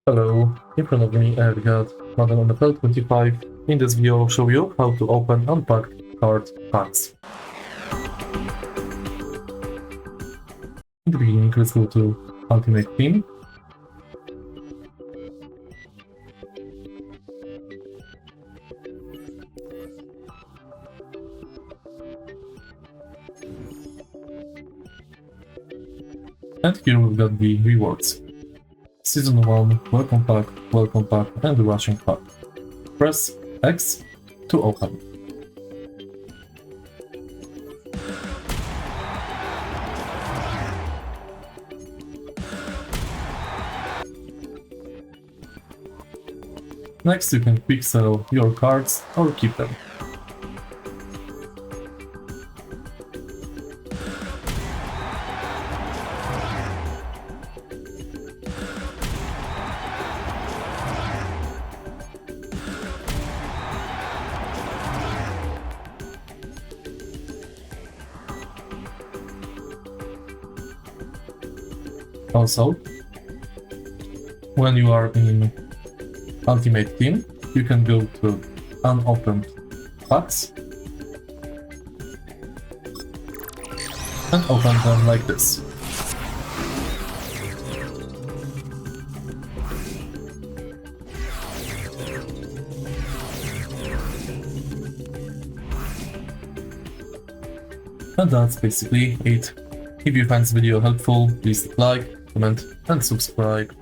Hello, in front of me I've got Madden NFL 25. In this video I'll show you how to open unpacked card packs. In the beginning, let's go to Ultimate Team. And here we've got the rewards. Season 1, Welcome Pack, and the Rushing Pack. Press X to open. Next you can quick sell your cards or keep them. Also, when you are in Ultimate Team, you can go to Unopened Packs and open them like this. And that's basically it. If you find this video helpful, please like, comment and subscribe.